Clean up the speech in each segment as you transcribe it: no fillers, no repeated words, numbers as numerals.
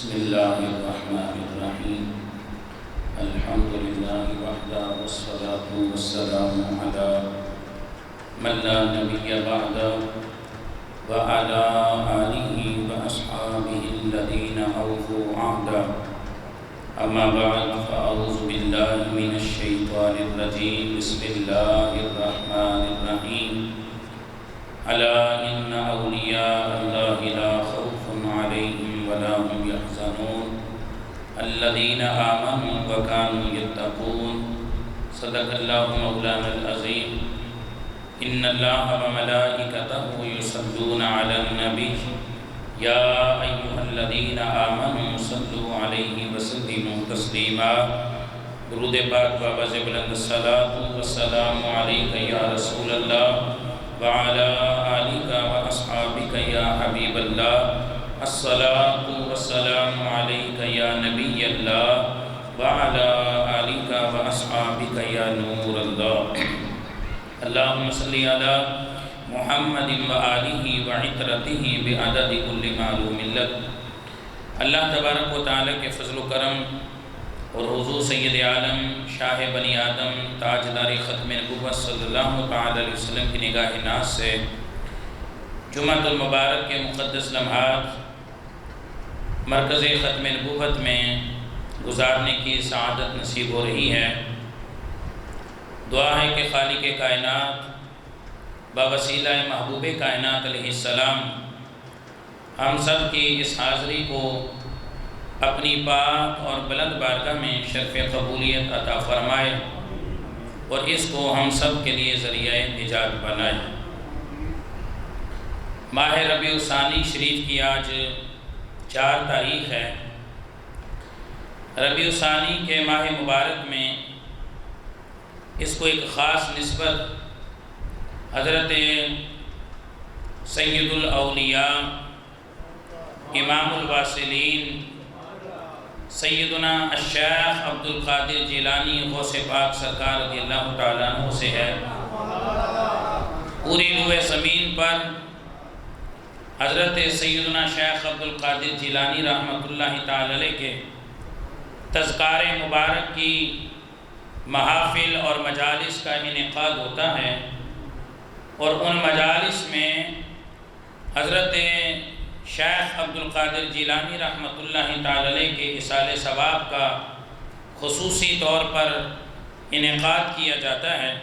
بسم الله الرحمن الرحيم الحمد لله وحده والصلاة والسلام على من لا نبي بعده وعلى آله وأصحابه الذين أوفوا عهده أما بعد فأعوذ بالله من الشيطان الرجيم بسم الله الرحمن الرحيم ألا إن أولياء الله لا خوف عليهم ولا هم يحزنون الذين آمنوا وكانوا يتقون صدق الله مولانا العظيم إن الله وملائكته يصلون على النبي يا أيها الذين آمنوا صلوا عليه وسلموا تسليما درود پاک بابا سے بلند الصلاة والسلام عليك يا رسول الله وعلى آلك وأصحابك يا حبيب الله الصلاة والسلام عليك يا نبي الله وعلى آلك وأصحابك يا نور الله اللهم صل على محمد وآلہ وعطرته بعدد كل معلوم لك۔ اللہ تبارک و تعالیٰ کے فضل و کرم اور حضور سید عالم شاہ بنی آدم تاجدار ختم نبوت صلی اللہ علیہ وسلم کی نگاہ ناز سے جمعۃ المبارک کے مقدس لمحات مرکز ختم نبوت میں گزارنے کی سعادت نصیب ہو رہی ہے۔ دعا ہے کہ خالق کائنات بوسیلہ محبوب کائنات علیہ السلام ہم سب کی اس حاضری کو اپنی پاک اور بلند بارگاہ میں شرف قبولیت عطا فرمائے اور اس کو ہم سب کے لیے ذریعہ نجات بنائے۔ ماہ ربیع الثانی شریف کی آج 4 تاریخ ہے۔ ربیع الثانی کے ماہ مبارک میں اس کو ایک خاص نسبت حضرت سید الاولیاء امام الواصلین سیدنا الشیخ عبدالقادر جیلانی غوث پاک سرکار رضی اللہ تعالیٰ عنہ سے ہے۔ پوری روح زمین پر حضرت سیدنا شیخ عبدالقادر جیلانی رحمۃ اللہ تعالیٰ علیہ کے تذکار مبارک کی محافل اور مجالس کا انعقاد ہوتا ہے، اور ان مجالس میں حضرت شیخ عبدالقادر جیلانی رحمۃ اللہ تعالیٰ علیہ کے اصال ثواب کا خصوصی طور پر انعقاد کیا جاتا ہے۔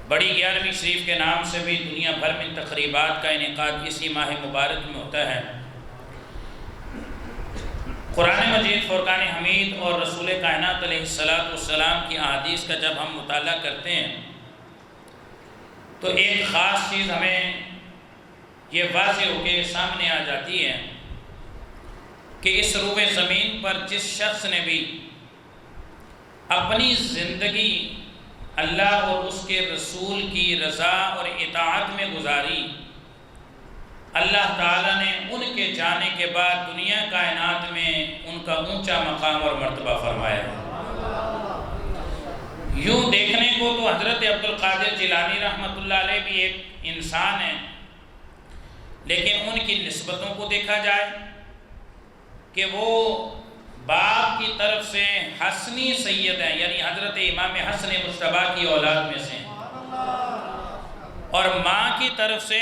بڑی 11ویں شریف کے نام سے بھی دنیا بھر میں تقریبات کا انعقاد اسی ماہ مبارک میں ہوتا ہے۔ قرآن مجید فرقان حمید اور رسول کائنات علیہ السلام کی احادیث کا جب ہم مطالعہ کرتے ہیں تو ایک خاص چیز ہمیں یہ واضح ہو کے سامنے آ جاتی ہے کہ اس روح زمین پر جس شخص نے بھی اپنی زندگی اللہ اور اس کے رسول کی رضا اور اطاعت میں گزاری، اللہ تعالیٰ نے ان کے جانے کے بعد دنیا کائنات میں ان کا اونچا مقام اور مرتبہ فرمایا۔ یوں دیکھنے کو تو حضرت عبدالقادر جیلانی رحمۃ اللہ علیہ بھی ایک انسان ہیں، لیکن ان کی نسبتوں کو دیکھا جائے کہ وہ باپ کی طرف سے حسنی سید ہیں، یعنی حضرت امام حسن مصطفیٰ کی اولاد میں سے ہیں، اور ماں کی طرف سے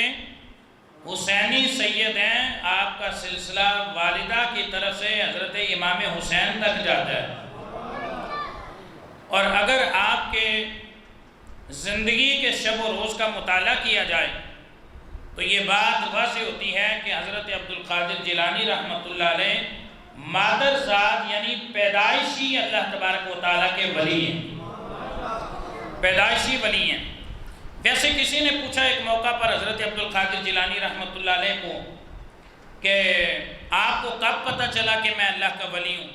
حسینی سید ہیں۔ آپ کا سلسلہ والدہ کی طرف سے حضرت امام حسین تک جاتا ہے، اور اگر آپ کے زندگی کے شب و روز کا مطالعہ کیا جائے تو یہ بات واضح ہوتی ہے کہ حضرت عبدالقادر جیلانی رحمۃ اللہ علیہ مادر ذات یعنی پیدائشی اللہ تبارک و تعالیٰ کے ولی ہیں، پیدائشی ولی ہیں۔ ویسے کسی نے پوچھا ایک موقع پر حضرت عبدالقادر جیلانی رحمۃ اللہ علیہ کو کہ آپ کو کب پتہ چلا کہ میں اللہ کا ولی ہوں،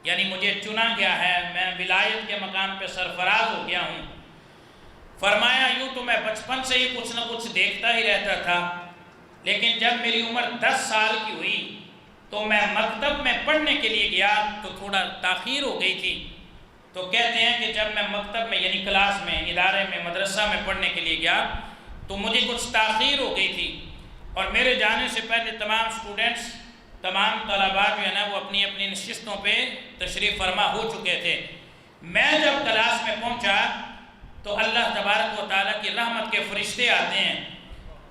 یعنی مجھے چنا گیا ہے، میں ولایت کے مقام پہ سرفراز ہو گیا ہوں؟ فرمایا یوں تو میں بچپن سے ہی کچھ نہ کچھ دیکھتا ہی رہتا تھا، لیکن جب میری عمر 10 سال کی ہوئی تو میں مکتب میں پڑھنے کے لیے گیا تو تھوڑا تاخیر ہو گئی تھی، تو کہتے ہیں کہ جب میں مکتب میں یعنی کلاس میں ادارے میں مدرسہ میں پڑھنے کے لیے گیا تو مجھے کچھ تاخیر ہو گئی تھی، اور میرے جانے سے پہلے تمام سٹوڈنٹس تمام طلباء جو ہے نا وہ اپنی اپنی نشستوں پہ تشریف فرما ہو چکے تھے۔ میں جب کلاس میں پہنچا تو اللہ تبارک و تعالیٰ کی رحمت کے فرشتے آتے ہیں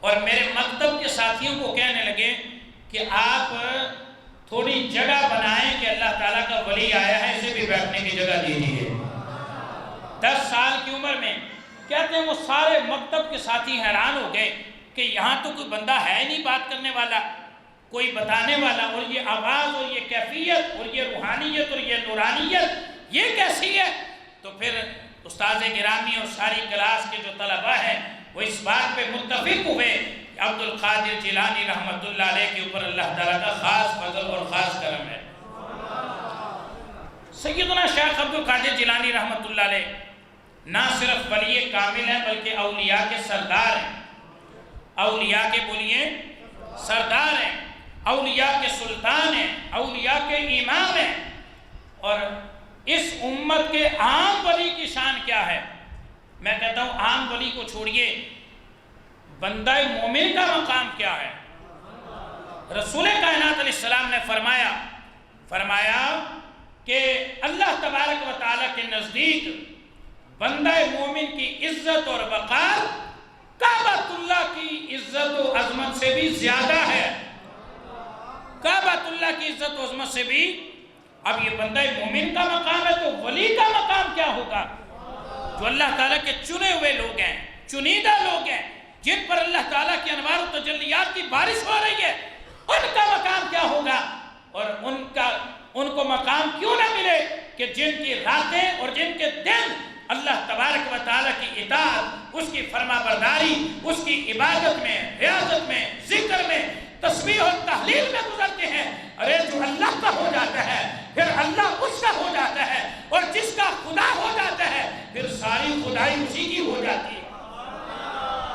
اور میرے مکتب کے ساتھیوں کو کہنے لگے کہ آپ تھوڑی جگہ بنائیں کہ اللہ تعالیٰ کا ولی آیا ہے، اسے بھی بیٹھنے کی جگہ دیجیے۔ 10 سال کی عمر میں کہتے ہیں وہ سارے مکتب کے ساتھی حیران ہو گئے کہ یہاں تو کوئی بندہ ہے نہیں بات کرنے والا، کوئی بتانے والا، اور یہ آواز اور یہ کیفیت اور یہ روحانیت اور یہ نورانیت یہ کیسی ہے؟ تو پھر استاذ گرامی اور ساری کلاس کے جو طلباء ہیں وہ اس بات پہ متفق ہوئے کہ عبد القادر جیلانی رحمۃ اللہ علیہ کے اوپر اللہ تعالیٰ کا خاص فضل اور خاص کرم ہے۔ سیدنا شیخ عبد القادر جیلانی رحمۃ اللہ علیہ نہ صرف ولی کامل ہیں بلکہ اولیاء کے سردار ہیں، اولیاء کے بولیے سردار ہیں، اولیاء کے سلطان ہیں، اولیاء کے امام ہیں۔ اور اس امت کے عام ولی کی شان کیا ہے؟ میں کہتا ہوں عام ولی کو چھوڑیے، بندہ مومن کا مقام کیا ہے؟ رسول کائنات علیہ السلام نے فرمایا کہ اللہ تبارک و تعالیٰ کے نزدیک بندہ مومن کی عزت اور وقار کعبۃ اللہ کی عزت و عظمت سے بھی زیادہ ہے، کعبۃ اللہ کی عزت و عظمت سے بھی۔ اب یہ بندہ مومن کا مقام ہے تو ولی کا مقام کیا ہوگا؟ جو اللہ تعالیٰ کے چنے ہوئے لوگ ہیں، چنیدہ لوگ ہیں، جن پر اللہ تعالیٰ کی انوار و تجلیات کی بارش ہو رہی ہے، ان کا مقام کیا ہوگا؟ اور ان کو مقام کیوں نہ ملے کہ جن کی راتیں اور جن کے دن اللہ تبارک و تعالیٰ کی اطاعت، اس کی فرما برداری، اس کی عبادت میں، ریاضت میں، ذکر میں، تسبیح اور تحلیل میں گزرتے ہیں۔ ارے جو اللہ کا ہو جاتا ہے پھر اللہ اس کا ہو جاتا ہے، اور جس کا خدا ہو جاتا ہے پھر ساری خدائی اسی کی ہو جاتی ہے،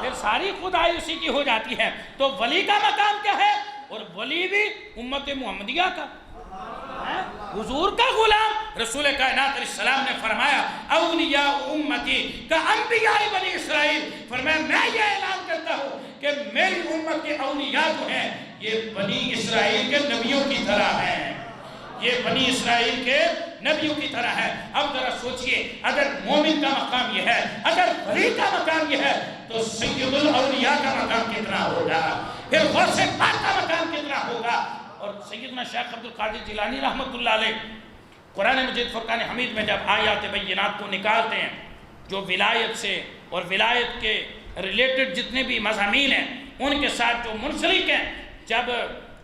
پھر ساری خدائی اسی کی ہو جاتی ہے۔ تو ولی کا مقام کیا ہے؟ اور ولی بھی امت محمدیہ کا، حضور کا غلام۔ رسول کائنات علیہ السلام نے فرمایا اولیاء امتی کا انبیاء بنی اسرائیل، فرمایا میں یہ اعلان کرتا ہوں کہ میری امت کے اولیاء جو ہیں یہ بنی اسرائیل کے نبیوں کی طرح ہیں، یہ بنی اسرائیل کے نبیوں کی طرح ہے۔ اب ذرا سوچئے اگر مومن کا مقام یہ ہے، اگر ولی کا مقام یہ ہے تو سید الاولیاء کا مقام کتنا ہوگا، پھر غوث پاک کا مقام کتنا ہوگا۔ اور سیدنا شیخ عبد القادر جیلانی رحمۃ اللہ علیہ قرآن مجید فرقان حمید میں جب آیات بینات کو نکالتے ہیں جو ولایت سے اور ولایت کے ریلیٹڈ جتنے بھی مضامین ہیں ان کے ساتھ جو منسلک ہیں، جب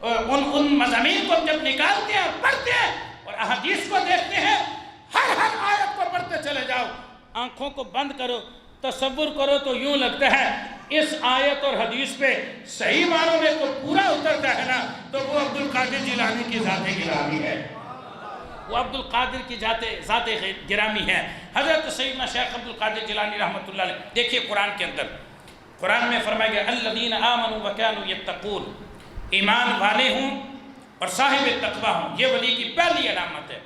ان مضامین کو جب نکالتے ہیں اور پڑھتے ہیں اور احادیث کو دیکھتے ہیں، ہر آیت کو پڑھتے چلے جاؤ، آنکھوں کو بند کرو، تصور کرو تو یوں لگتا ہے اس آیت اور حدیث پہ صحیح معنوں میں تو پورا اترتا ہے نا تو وہ عبد القادر جیلانی کی ذات گرامی ہے، وہ عبد القادر کی ذات گرامی ہے۔ حضرت سیدنا شیخ عبد القادر جیلانی رحمۃ اللہ علیہ دیکھیے قرآن کے اندر، قرآن میں فرمایا گیا الذین آمنوا وکانوا یتقون، ایمان والے ہوں اور صاحب تقوی ہوں، یہ ولی کی پہلی علامت ہے۔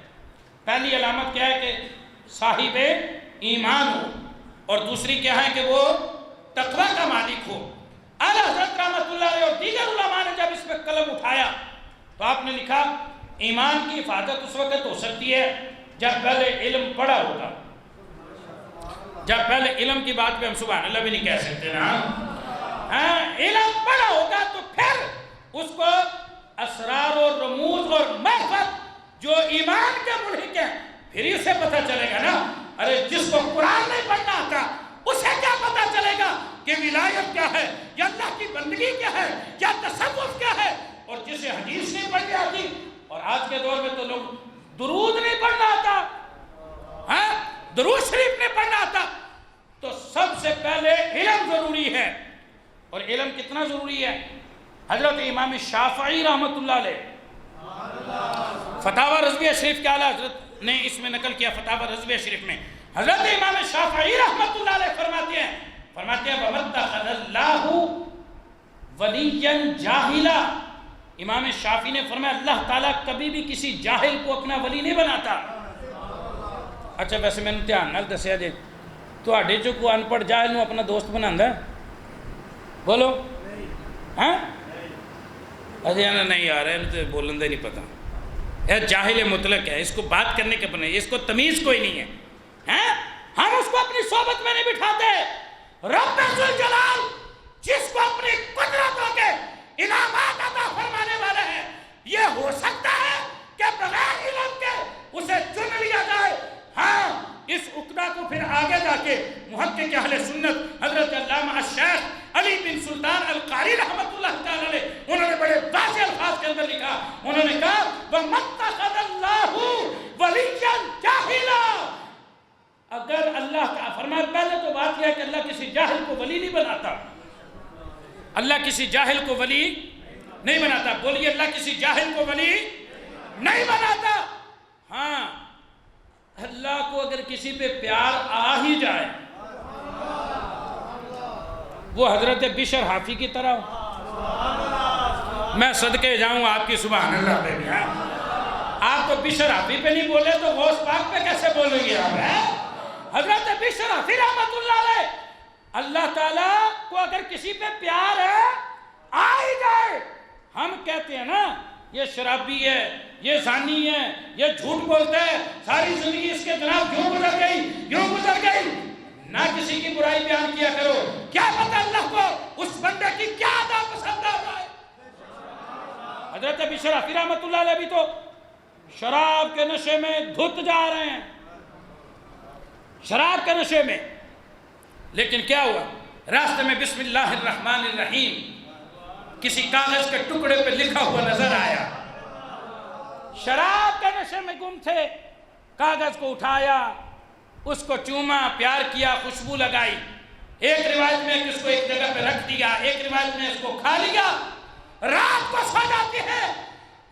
پہلی علامت کیا ہے کہ صاحب ایمان ہو، اور دوسری کیا ہے کہ وہ تقوی کا مالک ہو۔ اعلیٰ حضرت رحمۃ اللہ علیہ اور دیگر علماء نے جب اس پہ قلم اٹھایا تو آپ نے لکھا ایمان کی حفاظت اس وقت ہو سکتی ہے جب پہلے علم پڑھا ہوگا، جب پہلے علم کی بات پہ ہم سبحان اللہ بھی نہیں کہہ سکتے نا، علم پڑھا ہوگا تو پھر اس کو اسرار اور رموز اور معرفت جو ایمان کے ملحق ہیں پھر ہی اسے پتہ چلے گا نا۔ ارے جس کو قرآن نہیں پڑھنا آتا اسے کیا پتہ چلے گا کہ ولایت کیا ہے یا اللہ کی بندگی کیا ہے یا تصوف کیا ہے؟ اور جسے حدیث نہیں پڑھنی آتی، اور آج کے دور میں تو لوگ درود نہیں پڑھنا آتا، درود شریف نہیں پڑھنا آتا، تو سب سے پہلے علم ضروری ہے۔ اور علم کتنا ضروری ہے؟ حضرت امام شافعی رحمۃ اللہ علیہ فتاوی رضویہ شریف کے اعلیٰ حضرت نے اس میں نقل کیا، فتاوی رضویہ شریف میں حضرت امام شافعی رحمۃ اللہ علیہ فرماتے ہیں وَمَتَّخَذَ اللَّهُ وَلِيًّا جَاهِلًا، امام شافعی نے فرمایا اللہ تعالیٰ کبھی بھی کسی جاہل کو اپنا ولی نہیں بناتا۔ اچھا ویسے میں نے دھیان نال دسیا جی تواڈے چوں کوئی ان پڑھ جاہل نو اپنا دوست بناوندا ہے؟ بولو ہاں اجانا نہیں آ رہا ہے تو بولن دے نہیں پتا یہ جاہل مطلق ہے، اس کو بات کرنے کے بنے، اس کو تمیز کوئی نہیں ہے، ہم اس کو اپنی صحبت میں نہیں بٹھاتے۔ رب ذوالجلال جس کو اپنی قدرتوں کے انعامات عطا فرمانے والا ہے، یہ ہو سکتا ہے کہ بغیر علم کے اسے چن لیا جائے۔ ہاں اس عقدہ کو پھر آگے جا کے محقق اہل سنت حضرت علامہ الشیخ علی بن سلطان القاری رحمۃ اللہ تعالی علیہ انہوں نے بڑے واضح الفاظ کے اندر لکھا، انہوں نے کہا وَمَتَّخَذَ اللَّهُ وَلِيًّا جَاهِلًا، اگر اللہ کا فرمایا، پہلے تو بات یہ ہے کہ اللہ کسی جاہل کو ولی نہیں بناتا، اللہ کسی جاہل کو ولی نہیں بناتا، بولیے اللہ کسی جاہل کو ولی نہیں بناتا۔ ہاں اللہ کو اگر کسی پہ پیار آ ہی جائے، وہ حضرت بشر حافی کی طرح ہو، میں صدقے جاؤں آپ کی سبحان اللہ پہ بھی، آپ تو بشر حافی پہ نہیں بولے تو غوث پاک پہ کیسے بولیں گے آپ؟ حضرت بشر حافی رحمت اللہ علیہ، اللہ تعالیٰ کو اگر کسی پہ پیار ہے آ ہی جائے، ہم کہتے ہیں نا یہ شرابی ہے، یہ زانی ہے، یہ جھوٹ بولتا ہے، ساری زندگی اس کے جناب یوں گزر گئی یوں گزر گئی، نہ کسی کی برائی بیان کیا کرو، کیا پتہ اللہ کو اس بندے کی کیا ادا پسند آ جائے۔ حضرت بشر حافی رحمت اللہ علیہ بھی تو شراب کے نشے میں دھت جا رہے ہیں، شراب کے نشے میں، لیکن کیا ہوا؟ راستے میں بسم اللہ الرحمن الرحیم کسی کاغذ کے ٹکڑے پہ لکھا ہوا نظر آیا، شراب کے نشے میں گم تھے، کاغذ کو اٹھایا، اس کو چوما، پیار کیا، خوشبو لگائی، ایک روایت میں اس کو ایک جگہ پہ رکھ دیا، ایک روایت میں اس کو کھا لیا، رات کو سو جاتی ہے،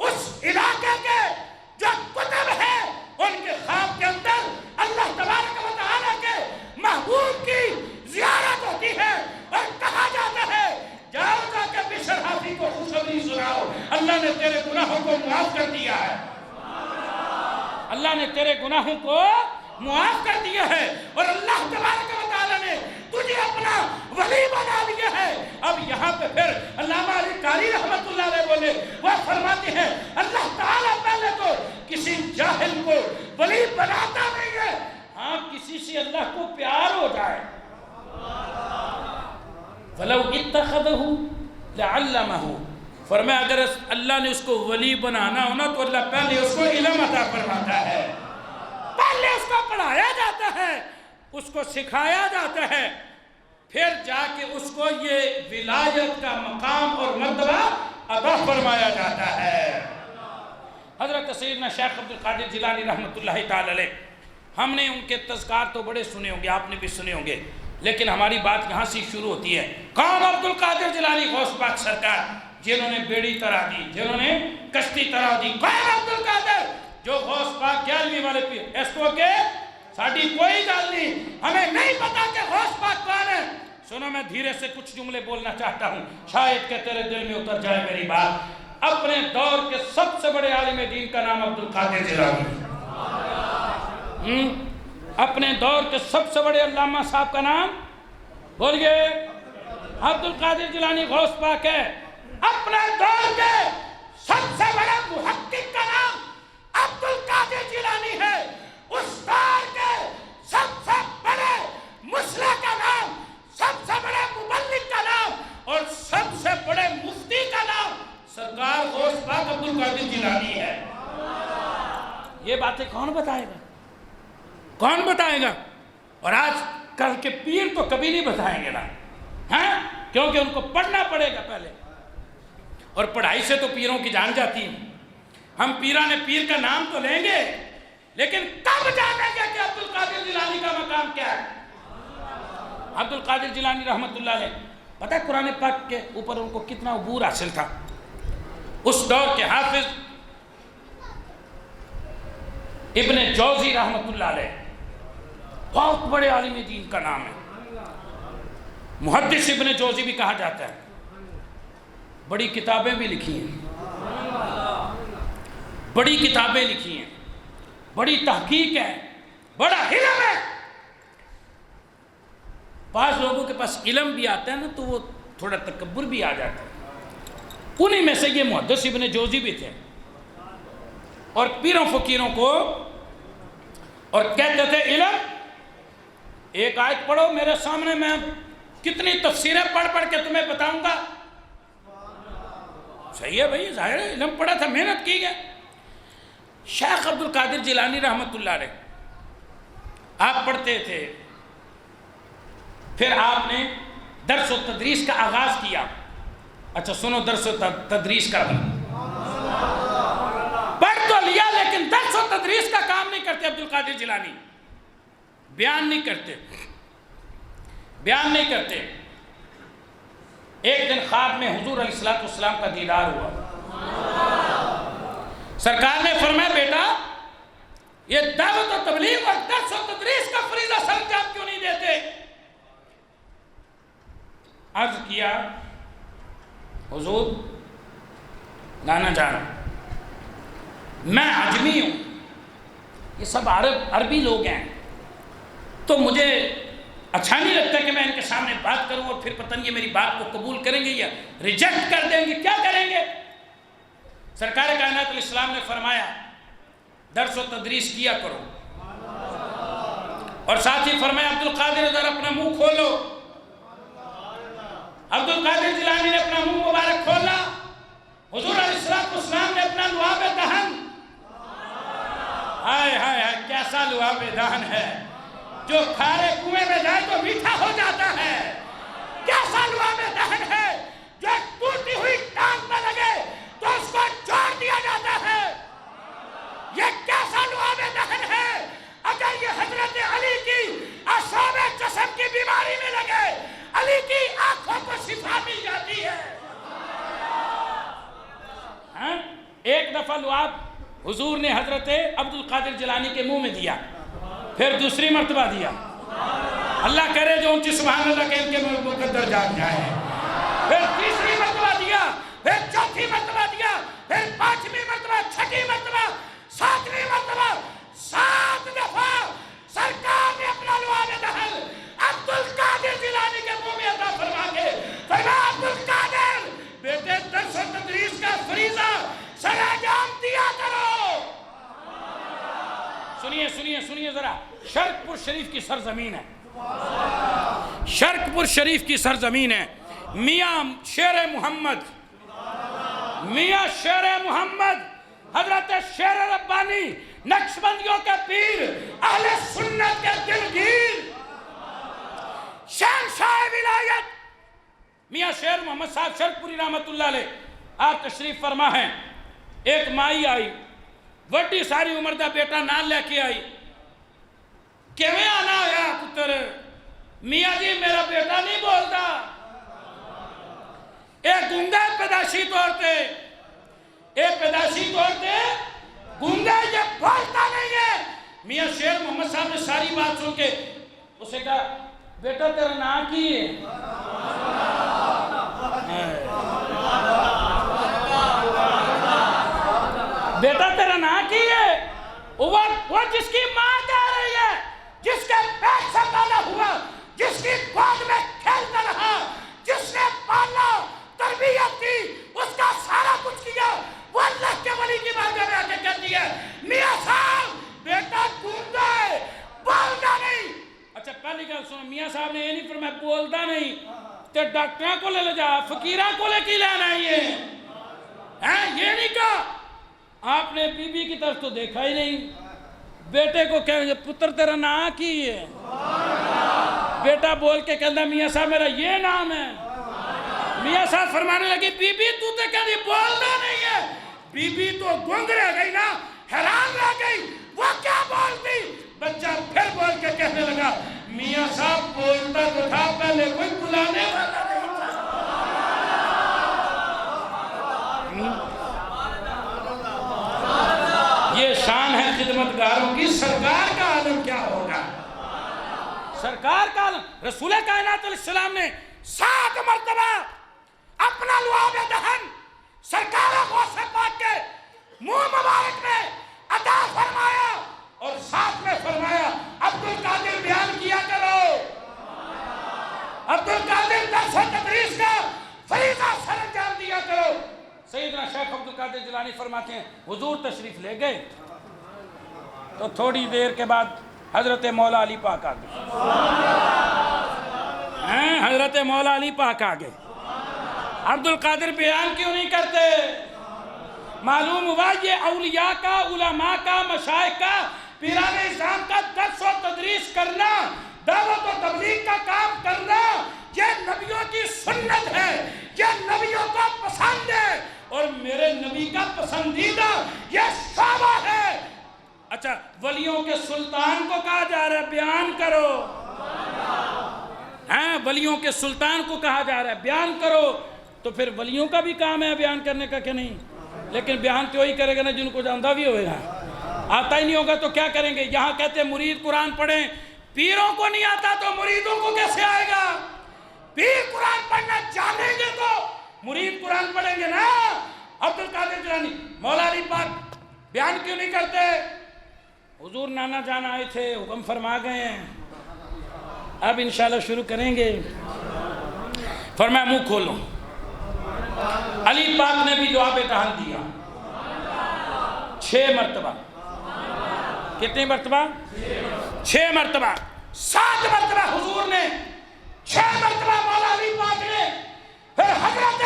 اس علاقے کے جو کتب ہیں ان کے خواب کے اندر اللہ تبارک و تعالیٰ کے محبوب کی زیارت ہوتی ہے اور کہا جاتا ہے جاؤ جا کے بشر حافی کو خوشخبری سناؤ، اللہ نے تیرے گناہوں کو معاف کر دیا ہے، اللہ نے تیرے گناہوں کو معاف کر دیا ہے، اور اللہ تبارک و تعالیٰ نے تجھے اپنا ولی بنا لیا ہے۔ اب یہاں پہ پھر علامہ علی قاری رحمت اللہ علیہ بولے، وہ فرماتے ہیں اللہ تعالیٰ پہلے تو کسی جاہل کو ولی بناتا نہیں ہے، ہاں کسی سے اللہ کو پیار ہو جائے، وَلَوْ اتَّخَذَهُ لَعَلَّمَهُ، فرمایا اگر اللہ نے اس کو ولی بنانا ہونا تو اللہ پہلے اس کو علم عطا فرماتا ہے، پہلے اس کو پڑھایا جاتا ہے، اس کو سکھایا جاتا ہے، پھر جا کے اس کو یہ ولایت کا مقام اور مرتبہ عطا فرمایا جاتا ہے۔ حضرت سیدنا شیخ عبدالقادر جیلانی رحمت اللہ تعالی علیہ، ہم نے ان کے تذکار تو بڑے سنے ہوں گے، آپ نے بھی سنے ہوں گے، لیکن ہماری بات یہاں سے شروع ہوتی ہے، کون عبدالقادر جیلانی غوث پاک سرکار، جنہوں نے بیڑی ترا دی، جنہوں نے کشتی ترا دی، کون عبدالقادر جو غوث پاک 11ویں والے پیر، اس کو کہ ساڑھی کوئی گال نہیں، ہمیں نہیں پتا کہ غوث پاک کون ہے۔ سنو میں دھیرے سے کچھ جملے بولنا چاہتا ہوں، شاید کہ تیرے دل میں اتر جائے میری بات۔ اپنے دور کے سب سے بڑے عالم دین کا نام عبدالقادر جیلانی، اپنے دور کے سب سے بڑے علامہ صاحب کا نام بولیے، عبدالقادر جیلانی غوث پاک ہے۔ اپنے دور کے سب سے بڑے محقق کا نام عبدالقادر جیلانی ہے۔ اس دور کے سب سے بڑے مسلح کا نام، سب سے بڑے مبلغ کا نام اور سب سے بڑے مفتی کا نام سرکار غوث پاک عبدالقادر جیلانی ہے۔ یہ باتیں کون بتائے گا؟ کون بتائے گا؟ اور آج کل کے پیر تو کبھی نہیں بتائیں گے نا، ہاں کیونکہ ان کو پڑھنا پڑے گا پہلے، اور پڑھائی سے تو پیروں کی جان جاتی ہے۔ ہم پیران پیر کا نام تو لیں گے، لیکن کب جانیں گے کہ عبدالقادر جیلانی کا مقام کیا ہے؟ عبدالقادر جیلانی رحمت اللہ علیہ، پتہ ہے قرآن پاک کے اوپر ان کو کتنا عبور حاصل تھا؟ اس دور کے حافظ ابن جوزی رحمت اللہ علیہ، بہت بڑے عالم دین کا نام ہے، محدث ابن جوزی بھی کہا جاتا ہے، بڑی کتابیں بھی لکھی ہیں، بڑی کتابیں لکھی ہیں، بڑی تحقیق ہے، بڑا علم ہے۔ بعض لوگوں کے پاس علم بھی آتا ہے نا تو وہ تھوڑا تکبر بھی آ جاتا ہے، انہی میں سے یہ محدث ابن جوزی بھی تھے، اور پیروں فقیروں کو اور کہتے تھے علم ایک آیت پڑھو میرے سامنے، میں کتنی تفسیریں پڑھ پڑھ کے تمہیں بتاؤں گا۔ صحیح ہے بھائی، ظاہر ہے علم پڑھا تھا، محنت کی ہے۔ شیخ عبد القادر جیلانی رحمۃ اللہ علیہ آپ پڑھتے تھے، پھر آپ نے درس و تدریس کا آغاز کیا۔ اچھا سنو، درس و تدریس کا بھی پڑھ تو لیا، لیکن درس و تدریس کا کام نہیں کرتے عبد القادر جیلانی، بیان نہیں کرتے۔ ایک دن خواب میں حضور علیہ السلام کا دیدار ہوا۔ سرکار نے فرمایا بیٹا یہ دعوت و تبلیغ اور درس و تدریس کا فریضہ سر انجام کیوں نہیں دیتے؟ عرض کیا حضور نانا جان میں عجمی ہوں، یہ سب عربی لوگ ہیں، تو مجھے اچھا نہیں لگتا کہ میں ان کے سامنے بات کروں اور پھر پتہ نہیں میری بات کو قبول کریں گے یا ریجیکٹ کر دیں گے، کیا کریں گے؟ سرکار کائنات علیہ السلام نے فرمایا درس و تدریس کیا کرو، اور ساتھ ہی فرمایا عبد القادر ادھر اپنا منہ کھولو۔ عبد القادر جیلانی نے اپنا منہ مبارک کھولا، حضور علیہ السلام نے اپنا لعاب دہن، ہائے ہائے ہائے کیسا لعاب دہن ہے جو کھارے کنویں میں جائے تو میٹھا ہو جاتا ہے، کیسا لعاب دہن ہے جو ٹوٹی ہوئی ٹانگ میں لگے تو اس کو چھوڑ دیا جاتا ہے، یہ کیسا لعاب دہن ہے اگر یہ حضرت علی کی اعصاب جسم کی بیماری میں لگے، علی کی آنکھوں کو شفا مل جاتی ہے۔ ایک دفعہ لعاب حضور نے حضرت عبد القادر جیلانی کے منہ میں دیا، پھر دوسری مرتبہ دیا، اللہ کرے جو اونچی سبحان اللہ کہ ان کے مقدر جاگ جائے، پھر تیسری مرتبہ دیا، پھر چوتھی مرتبہ دیا، پھر پانچویں مرتبہ، چھٹی مرتبہ، ساتویں مرتبہ، 7 دفعہ سرکار نے اپنا لعاب دہن عبد القادر جیلانی کے منہ میں عطا فرما کے فرمایا عبد القادر بیٹے درس و تدریس کا فریضہ سر انجام دیا کرو۔ سنیے ذرا، شرق پور شریف کی سرزمین ہے، شرق پور شریف کی سرزمین ہے، میاں شیر محمد حضرت شیر ربانی نقشبندیوں کے پیر، اہل سنت کے دلگیر، شہنشاہ ولایت میاں شیر محمد صاحب شرق پوری رحمت اللہ علیہ آپ تشریف فرما ہیں۔ ایک مائی آئی، وڈی ساری عمر دا بیٹا نال لے کے آئی، کیویں آنا ہویا پتر؟ میاں جی میرا بیٹا نہیں بولتا، ایک گونگا پیدائشی طور تے گونگا یہ بولتا نہیں ہے۔ میاں شیر محمد صاحب نے ساری بات سن کے اسے کہا بیٹا تیرا نام کی ہے؟ بیٹا تیرا نام کی ہے؟ وہ جس کی ماں کہہ رہی ہے، جس کے پیٹ سے پیدا ہوا، جس کی گود میں کھیلتا رہا، جس نے پالا تربیت کی، اس کا سارا کچھ کیا، وہ اللہ کے ولی کی بارگاہ میں آ کے کہتی ہے میاں صاحب بیٹا گونگا ہے، بولتا نہیں۔ اچھا پہلی گل سنو، میاں صاحب نے یہ نہیں فرمایا بولتا نہیں تے ڈاکٹراں کو لے جا، فقیراں کو لے کی لینا ہے، یہ نہیں کہا۔ آپ نے بی بی کی طرف تو دیکھا ہی نہیں، بیٹے کو کہیں گے پتر تیرا نام کی ہے؟ بیٹا بول کے کہتا میاں صاحب میرا یہ نام ہے۔ میاں صاحب فرمانے لگی بی بی تو تے کہہ دی بولتا نہیں ہے۔ بی بی تو گنگ رہ گئی نا، حیران رہ گئی، وہ کیا بولتی؟ بچہ پھر بول کے کہنے لگا میاں صاحب بولتا تو تھا، پہلے کوئی بلانے والا نہیں تھا۔ یہ شان ہے خدمتگاروں کی، سرکار کا عالم کیا ہوگا؟ سرکار کا عالم۔ رسول کائنات علیہ السلام نے 7 مرتبہ اپنا لعاب دہن سرکار غوث پاک کے منہ مبارک میں عطا فرمایا، اور ساتھ میں فرمایا عبد القادر بیان کیا کرو، عبد القادر درس و تدریس کا فریضہ سر انجام دیا کرو۔ سیدنا شیخ عبد القادر جیلانی فرماتے ہیں حضور تشریف لے گئے تو تھوڑی دیر کے بعد حضرت مولا علی پاک آ گئے. حضرت مولا علی پاک آ گئے. عبد القادر بیان کیوں نہیں کرتے؟ معلوم ہوا یہ اولیاء کا، علماء کا، مشائخ کا، پیران اسلام کا درس و تدریس کرنا، دعوت و تبلیغ کا کام کرنا، یہ نبیوں کی سنت ہے، یہ نبیوں کو پسند ہے اور میرے نبی کا پسندیدہ یہ شعبہ ہے. اچھا ولیوں کے سلطان کو کہا جا رہا ہے بیان کرو. ولیوں کے سلطان کو کہا جا رہا ہے بیان کرو، تو پھر ولیوں کا بھی کام ہے بیان کرنے کا کہ نہیں؟ لیکن بیان تو وہی کرے گا نا جن کو جانتا بھی ہوئے گا. آتا ہی نہیں ہوگا تو کیا کریں گے؟ یہاں کہتے ہیں مرید قرآن پڑھیں، پیروں کو نہیں آتا تو مریدوں کو کیسے آئے گا؟ پیر قرآن پڑھنا جانیں گے تو مرید قرآن پڑھیں گے نا. عبد القادر جیلانی مولا علی پاک بیان کیوں نہیں کرتے؟ حضور نانا جان آئے تھے، حکم فرما گئے ہیں، اب انشاءاللہ شروع کریں گے. فرمایا منہ کھولو. علی پاک نے بھی دعا پہ ٹہل دیا 6 مرتبہ. کتنی مرتبہ؟ 6 مرتبہ. 7 مرتبہ حضور نے، 6 مرتبہ مولا علی پاک نے. پھر حضرت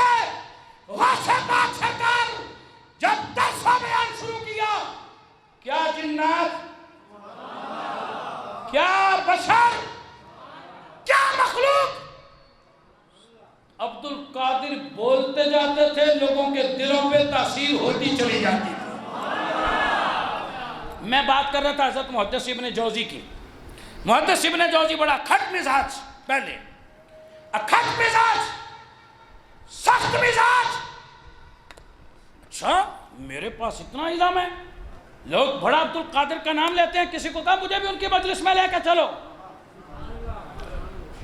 غوث پاک سرکار جب درس و بیان شروع کیا، کیا جنات، کیا بشر، کیا مخلوق، عبد القادر بولتے جاتے تھے، لوگوں کے دلوں پہ تاثیر ہوتی چلی جاتی تھی. میں بات کر رہا تھا حضرت محدث ابن جوزی کی. محدث ابن جوزی بڑا کھٹ مزاج، پہلے کھٹ مزاج، سخت مزاج. اچھا میرے پاس اتنا علم ہے، لوگ بڑا عبد القادر کا نام لیتے ہیں. کسی کو کہا مجھے بھی ان کی مجلس میں لے کے چلو.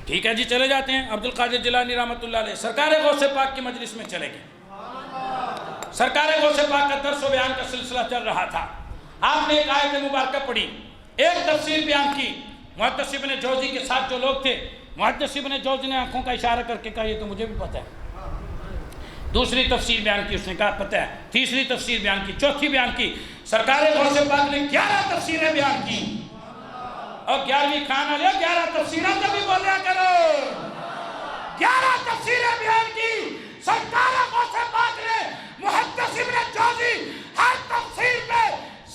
ٹھیک ہے جی چلے جاتے ہیں. عبد القادر جیلانی رحمۃ اللہ علیہ سرکار غوث پاک کی مجلس میں چلے گئے. سرکار غوث پاک کا درس و بیان کا سلسلہ چل رہا تھا. آپ نے ایک آیت مبارکہ پڑھی، ایک تفسیر بیان کی. محدث ابن جوزی کے ساتھ جو لوگ تھے، محدث ابن جوزی نے آنکھوں کا اشارہ کر کے کہا یہ تو مجھے بھی پتہ ہے. دوسری تفسیر بیان کی، اس نے کہا پتہ ہے. تیسری تفسیر بیان کی، چوتھی بیان کی. سرکار غوث پاک نے 11 تفسیریں بیان کی. اور 11ویں خان علیہ 11 تفسیریں کبھی بولیا کرو. 11 تفسیریں بیان کی. سرکار غوث پاک نے محدث ابن جوزی ہر تفسیر پہ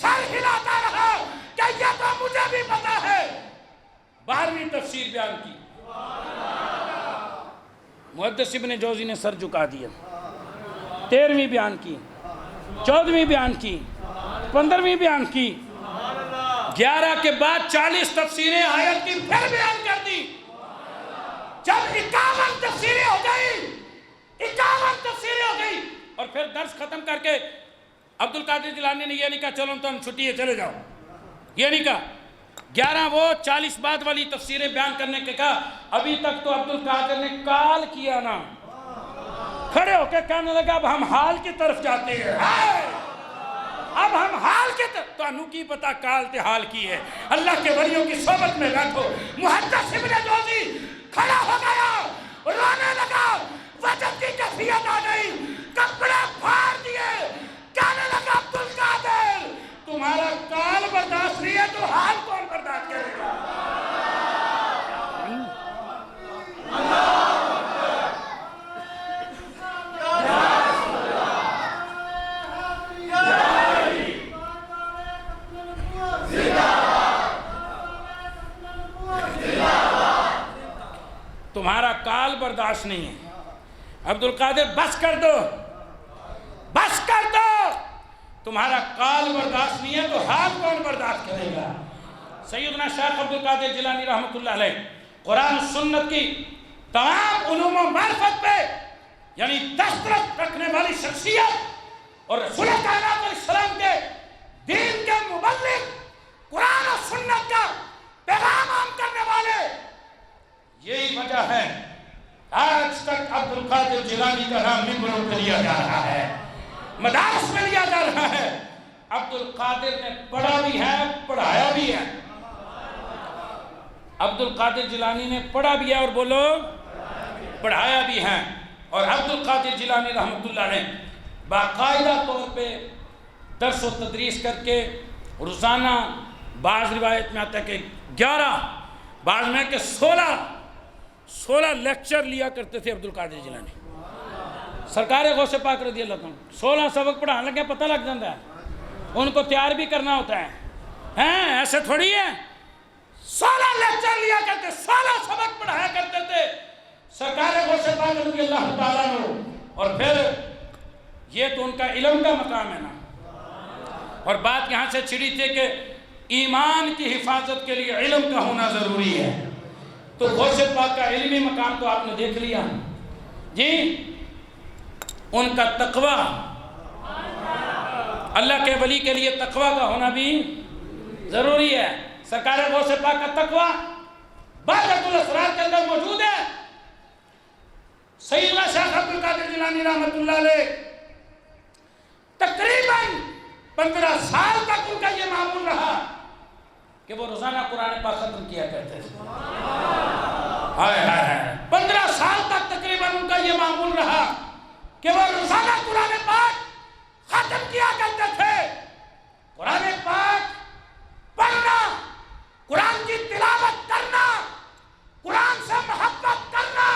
سر ہلاتا رہا کہ یہ تو مجھے بھی پتا ہے. 12ویں تفسیر بیان کی. محدث ابن جوزی نے سر جھکا دیا. 13ویں بیان کی، 14ویں بیان کی، 15ویں بیان کی. 11 کے بعد 40 تفسیریں آیت کی پھر بیان کر دی. جب 51 تفسیریں ہو گئی، 51 تفسیریں ہو گئی، اور پھر درس ختم کر کے عبد القادر جیلانی نے یہ نہیں کہا چلو تم چھٹی ہے چلے جاؤ، یہ نہیں کہا. 11 وہ 40 بعد والی تفسیریں بیان کرنے کے کہا. ابھی تک تو عبد القادر نے کال کیا نا، کھڑے ہو کے کہنے لگا اب ہم حال کی طرف جاتے ہیں. اب ہم حال کی طرف، تو انہوں کی پتا کال تے حال کی ہے. اللہ کے ولیوں کی صحبت میں بیٹھو. محدث ابن جوزی کھڑا ہو گیا، رونے لگا، وجب کی کیفیت آ گئی، کپڑے پھاڑ دیے، کہنے لگا عبد القادر تمہارا کال برداشت نہیں ہے تو حال کون برداشت کرے گا؟ تمہارا کال برداشت نہیں ہے. عبد القادر بس کر دو، بس کر دو. تمہارا کال برداشت نہیں ہے تو حال کون برداشت کرے گا؟ سیدنا شیخ عبد القادر جیلانی رحمۃ اللہ علیہ قرآن و سنت کی تمام علوم و معرفت پہ یعنی دسترس رکھنے والی شخصیت اور رسول کائنات علیہ السلام کے دین کے مبلغ، قرآن و سنت کا پیغام عام کرنے والے. یہی وجہ ہے آج تک عبد القادر جیلانی کا نام ممبروں پہ لیا جا رہا ہے، مدارس میں لیا جا رہا ہے. عبد القادر نے پڑھا بھی ہے، پڑھایا بھی ہے. عبد القادر جیلانی نے پڑھا بھی ہے اور بولو پڑھایا بھی ہے. اور عبد القادر جیلانی رحمۃ اللہ علیہ باقاعدہ طور پہ درس و تدریس کر کے روزانہ، بعض روایت میں آتا ہے کہ 11، بعض میں کہ 16 لیکچر لیا کرتے تھے عبدالقادر جیلانی سرکار غوث پاک رضی اللہ عنہ۔ 16 سبق پڑھانے لگے پتہ لگ جاتا ہے، ان کو تیار بھی کرنا ہوتا ہے، ہیں ایسے تھوڑی ہے۔ 16 لیکچر لیا کرتے، 16 سبق پڑھایا کرتے تھے سرکار غوث پاک رضی اللہ تعالیٰ عنہ۔ اور پھر یہ تو ان کا علم کا مقام ہے نا، اور بات یہاں سے چھڑی تھی کہ ایمان کی حفاظت کے لیے علم کا ہونا ضروری ہے، تو غوث پاک کا علمی مقام تو آپ نے دیکھ لیا جی، ان کا تقوی، اللہ کے ولی کے لیے تقوی کا ہونا بھی ضروری ہے۔ سرکار غوث پاک کا تقوی بحثۃ الاسرار کے اندر موجود ہے۔ سیدنا شیخ عبدالقادر جیلانی رحمۃ اللہ علیہ تقریباً 15 سال تک ان کا یہ معمول رہا کہ وہ روزانہ قرآن پاک ختم کیا کرتے تھے۔ 15 سال تک تقریباً ان کا یہ معمول رہا کہ وہ روزانہ قرآن پاک ختم کیا کرتے تھے۔ قرآن پاک پڑھنا، قرآن کی تلاوت کرنا، قرآن سے محبت کرنا،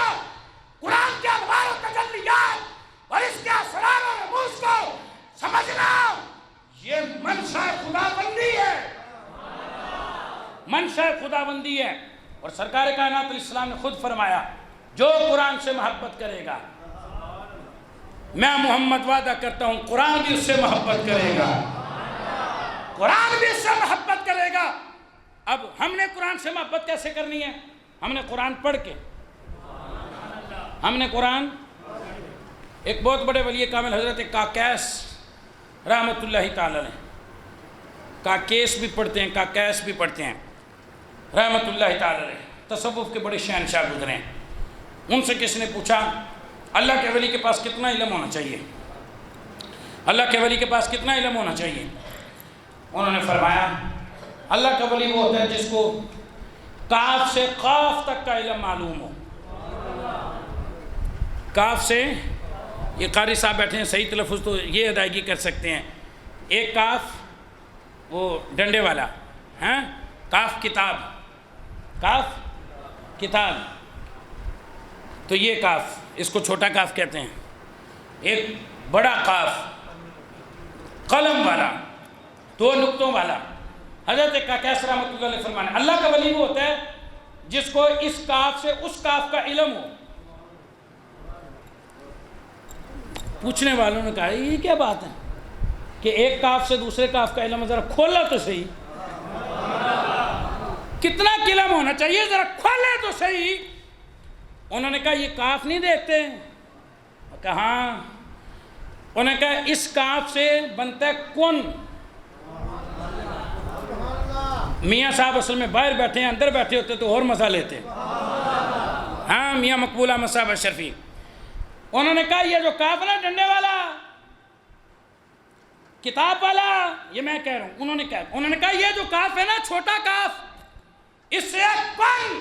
قرآن کے انوار و تجلیات اور اس کے اسرار و رموز کو سمجھنا، یہ منشا خداوندی ہے، منشا خداوندی ہے۔ اور سرکار کائنات علیہ السلام نے خود فرمایا جو قرآن سے محبت کرے گا، میں محمد وعدہ کرتا ہوں قرآن بھی اس سے محبت کرے گا، قرآن بھی اس سے محبت کرے گا۔ اب ہم نے قرآن سے محبت کیسے کرنی ہے؟ ہم نے قرآن پڑھ کے، ہم نے قرآن، ایک بہت بڑے ولی کامل حضرت کاکیس رحمۃ اللہ تعالی علیہ، کاکیس بھی پڑھتے ہیں، کاکیس بھی پڑھتے ہیں رحمۃ اللہ تعالی علیہ، تصوف کے بڑے شہنشاہ گزرے ہیں۔ ان سے کس نے پوچھا اللہ کے ولی کے پاس کتنا علم ہونا چاہیے، اللہ کے ولی کے پاس کتنا علم ہونا چاہیے؟ انہوں نے فرمایا اللہ کا ولی وہ ہوتا ہے جس کو کاف سے قاف تک کا علم معلوم ہو۔ کاف سے، یہ قاری صاحب بیٹھے ہیں، صحیح تلفظ تو یہ ادائیگی کر سکتے ہیں، ایک کاف وہ ڈنڈے والا، ہیں کاف کتاب، کاف کتاب، تو یہ کاف، اس کو چھوٹا کاف کہتے ہیں۔ ایک بڑا کاف قلم والا، 2 نقطوں والا۔ حضرت کاکیس رحمۃ اللہ علیہ فرمانے اللہ کا ولی وہ ہوتا ہے جس کو اس کاف سے اس کاف کا علم ہو۔ پوچھنے والوں نے کہا یہ کیا بات ہے کہ ایک کاف سے دوسرے کاف کا علم، ذرا کھولا تو صحیح، کتنا علم ہونا چاہیے، ذرا کھولے تو صحیح۔ انہوں نے کہا یہ کاف نہیں دیکھتے؟ کہاں؟ انہوں نے کہا اس کاف سے بنتا ہے کن۔ میاں صاحب اصل میں باہر بیٹھے ہیں، اندر بیٹھے ہوتے تو اور مزہ لیتے، ہاں میاں مقبول احمد صاحب اشرفی۔ انہوں نے کہا یہ جو کاف نا ڈنڈے والا، کتاب والا، یہ میں کہہ رہا ہوں، انہوں نے کہا یہ جو کاف ہے نا چھوٹا کاف، اس سے ایک کن۔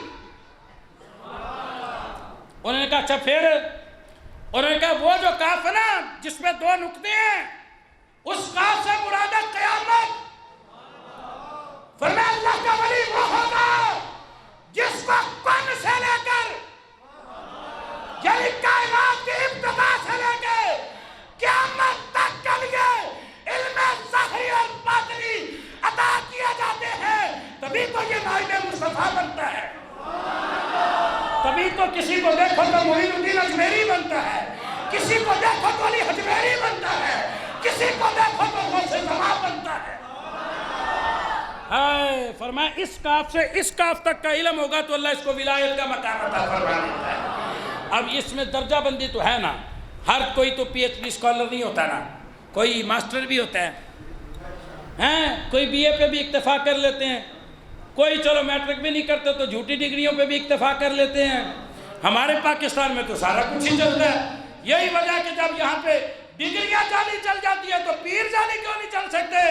انہوں نے کہا اچھا پھر؟ انہوں نے کہا وہ جو کاف ہے نا جس میں 2 نقطے ہیں، اس کاف سے مراد ہے قیامت۔ فرمایا اللہ کا ولی وہ ہوگا جس کو کن سے لے کر، یعنی کائنات کی ابتدا سے لے کے قیامت تک کے لیے علم ظاہری اور باطنی عطا کیے جاتے ہیں، تبھی تو یہ نائب مصطفیٰ بنتا ہے، تبھی تو کسی کو دیکھو تو معین الدین اجمیری بنتا ہے، کسی کو دیکھو تو علی حجویری بنتا ہے، کسی کو دیکھو تو غوث زمان بنتا ہے۔ فرمایا اس کاف سے اس کاف تک کا علم ہوگا تو اللہ اس کو ولایت کا مقام عطا فرما دیتا ہے۔ اب اس میں درجہ بندی تو ہے نا، ہر کوئی تو پی ایچ ڈی اسکالر نہیں ہوتا نا، کوئی ماسٹر بھی ہوتا ہے، کوئی بی اے پہ بھی اکتفا کر لیتے ہیں، کوئی چلو میٹرک بھی نہیں کرتے تو جھوٹی ڈگریوں پہ بھی اکتفا کر لیتے ہیں۔ ہمارے پاکستان میں تو سارا کچھ ہی چلتا ہے۔ یہی وجہ کہ جب یہاں پہ ڈگریاں جعلی چل جاتی ہے تو پیر جعلی کیوں نہیں چل سکتے؟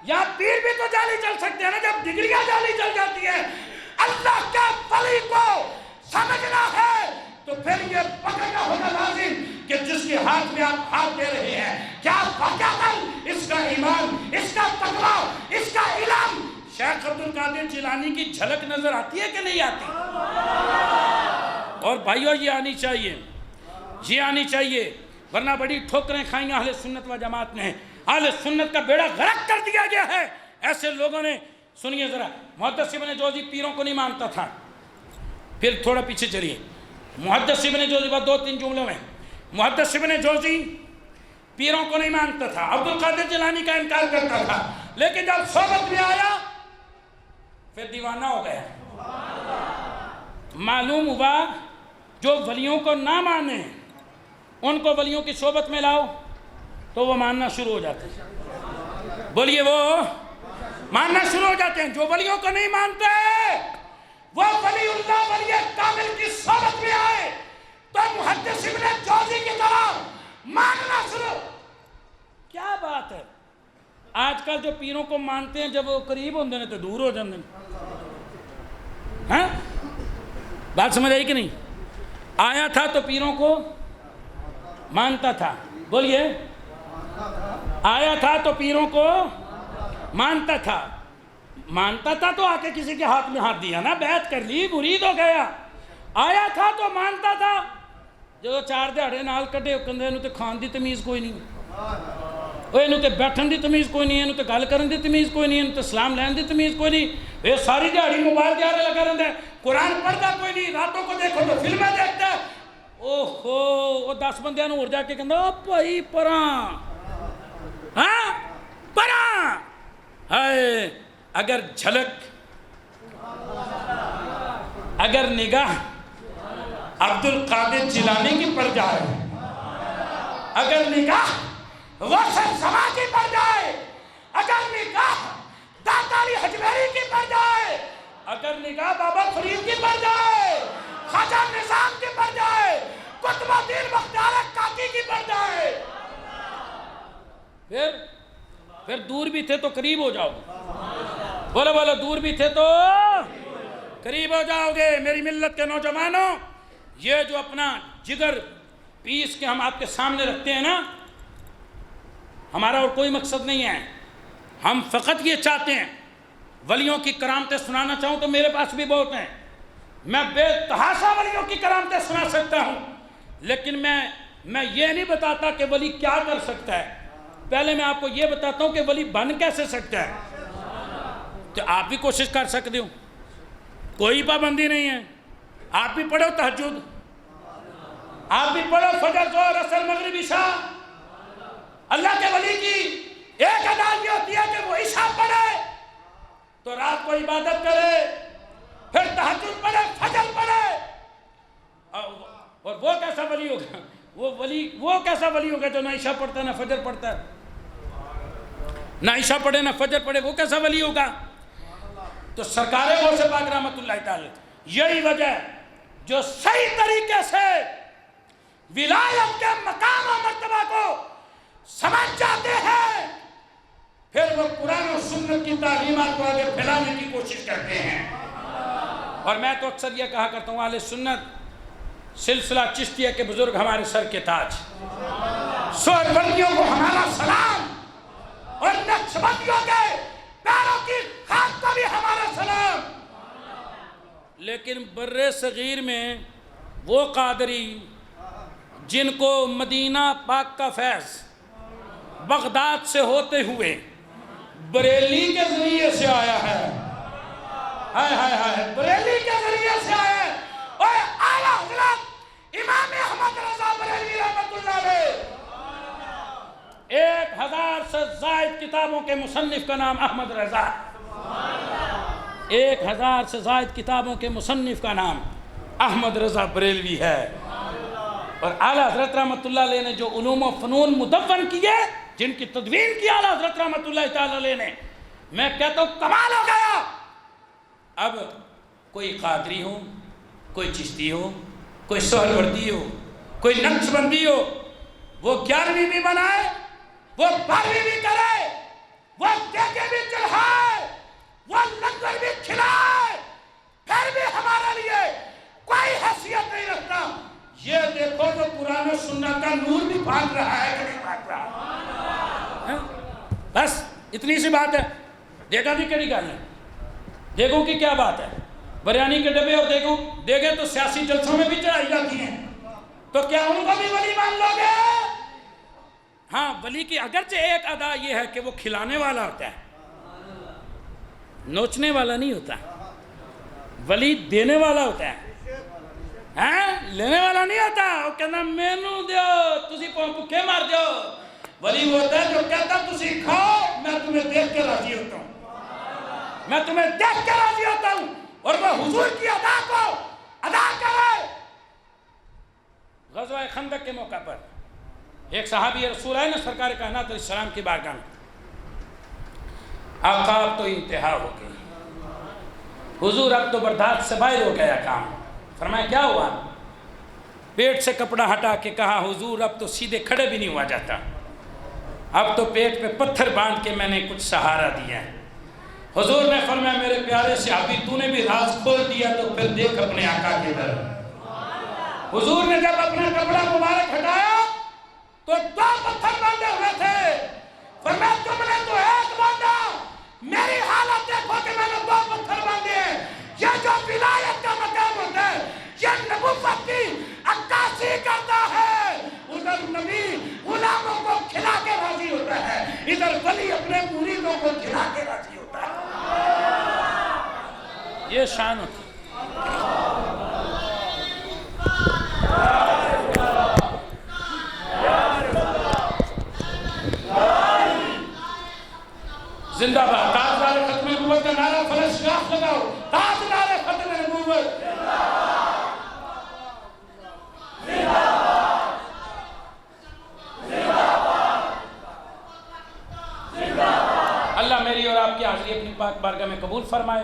یہاں پیر بھی تو جعلی چل سکتے ہیں نا جب ڈگریاں جعلی چل جاتی ہیں۔ اللہ کے ولی کو سمجھنا ہے تو پھر یہ پکڑنا ہوگا لازم کہ جس کے ہاتھ میں آپ ہاتھ دے رہے ہیں کیا واقعتاً اس کا ایمان، اس کا تقویٰ، اس کا علم شیخ عبد القادر جیلانی کی جھلک نظر آتی ہے کہ نہیں آتی؟ اور بھائیو یہ آنی چاہیے، یہ آنی چاہیے، ورنہ بڑی ٹھوکریں کھائیں گے اہل سنت و جماعت نے۔ اہل سنت کا بیڑا غرق کر دیا گیا ہے ایسے لوگوں نے۔ سنیے ذرا، محدث ابن جوزی پیروں کو نہیں مانتا تھا، پھر تھوڑا پیچھے چلیے، محدث ابن جوزی بات 2-3 جملوں میں، محدث ابن جوزی پیروں کو نہیں مانتا تھا، عبد القادر جیلانی کا انکار کرتا تھا، لیکن جب صحبت میں آیا پھر دیوانہ ہو گیا۔ معلوم ہوا جو ولیوں کو نہ مانے ان کو ولیوں کی صحبت میں لاؤ تو وہ ماننا شروع ہو جاتے ہیں۔ بولیے، وہ ماننا شروع ہو جاتے ہیں۔ جو ولیوں کو نہیں مانتے وہ ولی اللہ ولی کامل کی صحبت میں آئے تو محدث ابن جوزی کی طرح ماننا شروع۔ کیا بات ہے، آج کل جو پیروں کو مانتے ہیں جب وہ قریب ہوندے ہیں تو دور ہو جاندے ہیں۔ ہاں بات سمجھ آئی کہ نہیں؟ آیا تھا تو پیروں کو مانتا تھا، بولیے، آیا تھا تو پیروں کو مانتا تھا، مانتا تھا تو آ کے کسی کے ہاتھ میں ہاتھ دیا نا، بیعت کر لی، مرید ہو گیا۔ آیا تھا تو مانتا تھا، جو 4 دہاڑے نال کڈے کندے انہوں تے کھان دی تمیز کوئی نہیں، انہوں تے بیٹھن دی تمیز کوئی نہیں، انہوں تے گل کرن دی تمیز کوئی نہیں، انہوں تے سلام لین دی تمیز کوئی نہیں، یہ ساری دہاڑی موبائل دیارے لگا رہتا ہے، قرآن پڑھتا کوئی نہیں، راتوں کو دیکھو تو فلمیں دیکھتا ہے۔ اوہو، وہ 10 بندیاں نوں اور جا کے کہندا، او بھائی پراں، ہاں پراں۔ ہائے، اگر جھلک، اگر نگاہ عبد القادر جیلانی کی پڑ جائے، اگر نگاہ وصل زماں کی پڑ جائے، اگر نگاہ داتا علی حجویری کی پڑ جائے، اگر نگاہ بابا فرید کی پڑ جائے، خواجہ نظام کی پڑ جائے، قطب الدین بختیار کاکی کی پڑ جائے، پھر دور بھی تھے تو قریب ہو جاؤ گے۔ بولو بولو، دور بھی تھے تو قریب ہو جاؤ گے۔ میری ملت کے نوجوانوں، یہ جو اپنا جگر پیس کے ہم آپ کے سامنے رکھتے ہیں نا، ہمارا اور کوئی مقصد نہیں ہے، ہم فقط یہ چاہتے ہیں، ولیوں کی کرامتیں سنانا چاہوں تو میرے پاس بھی بہت ہیں، میں بے تحاشا ولیوں کی کرامتیں سنا سکتا ہوں، لیکن میں یہ نہیں بتاتا کہ ولی کیا کر سکتا ہے، پہلے میں آپ کو یہ بتاتا ہوں کہ ولی بن کیسے سکتا ہے۔ تو آپ بھی کوشش کر سکتے ہو، کوئی پابندی نہیں ہے، آپ بھی پڑھو تہجد، آپ بھی پڑھو فجر ظہر عصر مغرب عشاء۔ اللہ کے ولی کی ایک ادا یہ ہوتی ہے کہ وہ عشاء پڑھے تو رات کو عبادت کرے، پھر تہجد پڑھے، فجر پڑھے، اور وہ کیسا ولی ہوگا؟ وہ کیسا ولی ہوگا جو نہ عشاء پڑھتا ہے نہ فجر پڑھتا ہے، نہ عشاء پڑھے نہ فجر پڑھے، وہ کیسا ولی ہوگا؟ تو سرکار غوث پاک رحمت اللہ تعالی، یہی وجہ جو صحیح طریقے سے ولایت کے مقام و مرتبہ کو سمجھ جاتے ہیں، پھر وہ قرآن و سنت کی تعلیمات کو آگے پھیلانے کی کوشش کرتے ہیں۔ اور میں تو اکثر یہ کہا کرتا ہوں، اہل سنت سلسلہ چشتیہ کے بزرگ ہمارے سر کے تاج، سہروردیوں کو ہمارا سلام، اور نقشبندیوں کے پیروں کی خاک کو بھی ہمارا سلام۔ لیکن بر صغیر میں وہ قادری جن کو مدینہ پاک کا فیض بغداد سے ہوتے ہوئے بریلی کے ذریعے سے آیا ہے، ہائے ہائے ہائے، بریلی کے ذریعے سے آیا ہے، اور اعلیٰ حضرت امام احمد رضا بریلوی رحمت اللہ علیہ، 1000 سے زائد کتابوں کے مصنف کا نام احمد رضا، 1000 سے زائد کتابوں کے مصنف کا نام احمد رضا بریلوی ہے۔ اور اعلیٰ حضرت رحمت اللہ علیہ نے جو علوم و فنون مدون کیے، جن کی تدوین کی اعلیٰ حضرت رحمت اللہ تعالی علیہ نے، میں کہتا ہوں کمال ہو گیا۔ اب کوئی قادری ہو، کوئی چشتی ہو، کوئی سہروردی ہو، کوئی نقش بندی ہو، وہ 11ویں بھی بنائے، وہ 12ویں بھی کرے، وہ دیگے بھی چڑھائے، وہ لنگر بھی کھلائے، پھر بھی ہمارے لیے کوئی حیثیت نہیں رکھتا۔ اتنی سی بات ہے. دیگا دی کیڑی گل ہے؟ دیگوں کی کیا بات ہے؟ بریانی کے ڈبے اور دیگے تو سیاسی جلسوں میں بھی چڑھائی جاتی ہیں، تو کیا ان کو بھی ولی مان لو گے؟ ہاں، ولی کی اگرچہ ایک ادا یہ ہے کہ وہ کھلانے والا ہوتا ہے، نوچنے والا نہیں ہوتا. ولی دینے والا ہوتا ہے، لینے والا نہیں ہوتا. وہ کہنا مینو دیو تسی بھوکے مر جاؤ. ولی وہ ہوتا ہے جو کہتا تسی کھاؤ، میں تمہیں دیکھ کے راضی ہوتا ہوں، میں تمہیں دیکھ کے راضی ہوتا ہوں. اور وہ حضور کی ادا کو ادا کرے. غزوہ خندق کے موقع پر ایک صحابی رسول آئے نا سرکار کائنات علیہ السلام کی بارگاہ میں. آقا اب تو انتہا ہو گئی، حضور اب تو برداشت سے باہر ہو گیا کام. فرمایا کیا ہوا؟ پیٹ سے کپڑا ہٹا کے کہا حضور اب تو سیدھے کھڑے بھی نہیں ہوا جاتا، اب تو پیٹ پہ پتھر باندھ کے میں نے کچھ سہارا دیا ہے. حضور نے فرمایا میرے پیارے صحابی تو نے بھی راز کھول دیا تو پھر دیکھ اپنے آقا کے در. حضور نے جب اپنا کپڑا مبارک ہٹایا تو 2 پتھر باندھے ہوئے تھے. فرمایا تم نے تو ایک باندھا، میری حالت دیکھو کہ میں نے 2 پتھر باندھے ہیں. یہ جو ولایت کا مقام ہوتا ہے، یہ نبوت کی عکاسی کرتا ہے. ادھر نبی غلاموں کو کھلا کے راضی ہوتا ہے، ادھر ولی اپنے مریدوں کو کھلا کے راضی ہوتا ہے. یہ شان ہوتی ہے. زندہ باد تاجدار ختم نبوت کا نعرہ فلش گاہ لگاؤ. تاجدار ختم نبوت اللہ میری اور آپ کی حاضری اپنی پاک بارگاہ میں قبول فرمائے.